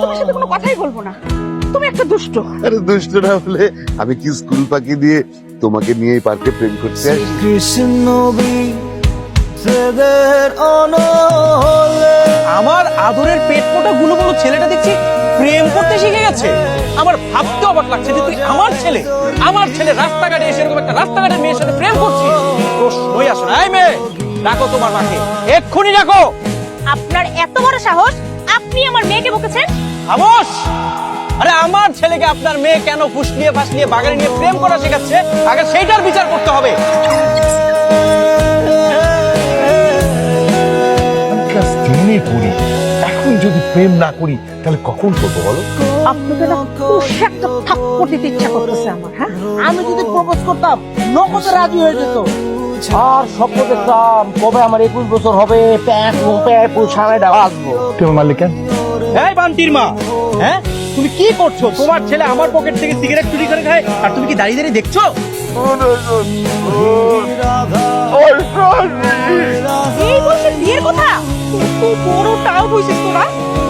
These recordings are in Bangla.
তোমার সাথে কোনো কথাই বলবো না, তুমি একটা দুষ্ট। আরে দুষ্ট না হলে আমি কি স্কুল ফাঁকি দিয়ে তোমাকে নিয়ে এই পার্কে প্রেম করতে আসি? আমার আদরের পেট ফোটা গুলো বলো ছেলেটা দেখছি প্রেম করতে শিখে গেছে। আমার ভাবতে অবাক লাগছে যে তুই আমার ছেলে রাস্তাঘাটে এসে এরকম একটা রাস্তাঘাটের মেয়ের সাথে প্রেম করছিস। প্রশ্নই আসে না। এই মেয়ে, ডাকো তোমার মাকে, এক্ষুনি ডাকো। আপনার এত বড় সাহস, আপনি আমার মেয়েকে বকেছেন? খামোশ! আরে আমার ছেলেকে আপনার মেয়ে কেন ফুসলিয়ে ফাসলিয়ে বাগানে নিয়ে প্রেম করা শেখাচ্ছে, আগে সেইটার বিচার করতে হবে। এখন যদি প্রেম না করি তাহলে কখন করবো বলো? আপনাকে না কষে একটা থাপ্পড় দিতে ইচ্ছা করতেছে আমার। হ্যাঁ, আমি যদি প্রপোজ করতাম নগদে রাজি হয়ে যেত। আর স্বপ্ন দেখতাম কবে আমার 21 বছর হবে, সারাইটা আসবো। তুমি মারলে কেন? এই বান্টির মা, হ্যাঁ তুমি কি করছো? তোমার ছেলে আমার পকেট থেকে সিগারেট চুরি করে খায় আর তুমি কি দাঁড়িয়ে দাঁড়িয়ে দেখছো? এই বলছে বিয়ের কথা? তুই বড় টাও হইছিস তোরা,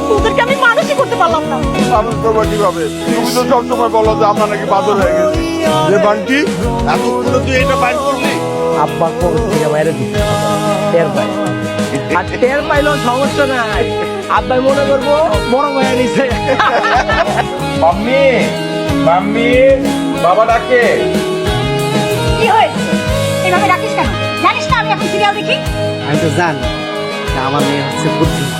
তোদেরকে আমি মানুষই করতে পারলাম না। মানুষ করবো কিভাবে? তুমি তো সবসময় বলো যে আমরা নাকি বাদল হয়ে গেছি। যে বান্টি, এতক্ষণে তুই এটা বাইর করলি? আব্বা পকেট থেকে বাইরে দিচ্ছে, টের পাই। আর টের পাইলেও সমস্যা নাই, আব্বাই মনে করবো বড় হয়ে গেছে। মাম্মি, মাম্মি, বাবা ডাকে। কি হয়েছে? এভাবে রাখিস কেন? জানিস না আমি এখন সিরিয়াল দেখি? আমি তো জানি আমার মেয়ে হচ্ছে বুদ্ধিমতী,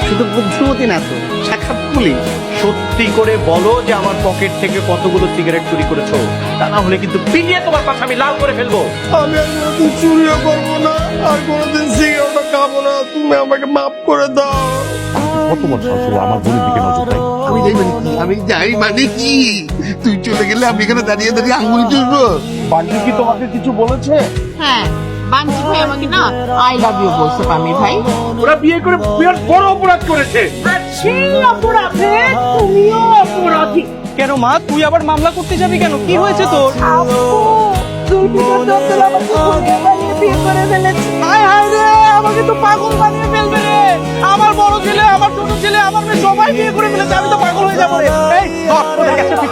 শুধু বুদ্ধিমতী না তো সাক্ষাৎ পুলিশ। সত্যি করে বলো যে আমার পকেট থেকে কতগুলো সিগারেট চুরি করেছো, তা না হলে কিন্তু পিটিয়ে তোমার পাশে আমি লাল করে ফেলবো। আমি আর কোনোদিন চুরিও করবো না, আর কোনোদিন সিগারেটও খাবো না। তুমি আমাকে মাফ করে দাও। কত বড় সাহস হলো আমার বোনের দিকে নজর দেয়? আমি যাই মানে কি? তুই চলে গেলে আমি এখানে দাঁড়িয়ে দাঁড়িয়ে আঙুল চুষবো? বান্টি কি তোমাকে কিছু বলেছে? হ্যাঁ, বাঞ্জি ভাই আমাকে না আই লাভ ইউ বলছে পামি ভাই। ওরা বিয়ে করে বিরাট বড় অপরাধ করেছে। আর সেই অপরাধে তুমিও অপরাধী। কেন মা, তুই আবার মামলা করতে যাবি কেন? কি হয়েছে তোর? আপু, দুর্বৃত্তর দপ্তর আমাকে খুনিয়ে বানিয়ে বিয়ে করে ফেলেছে। হায় হায় রে, আমাকে তো পাগল বানিয়ে ফেলবে রে। আমার বড় ছেলে, আমার ছোট ছেলে, আমার মেয়ে সবাই বিয়ে করে ফেলেছে, আমি তো পাগল হয়ে যাবো রে। এই ধর, কোথায় গেছে তুই?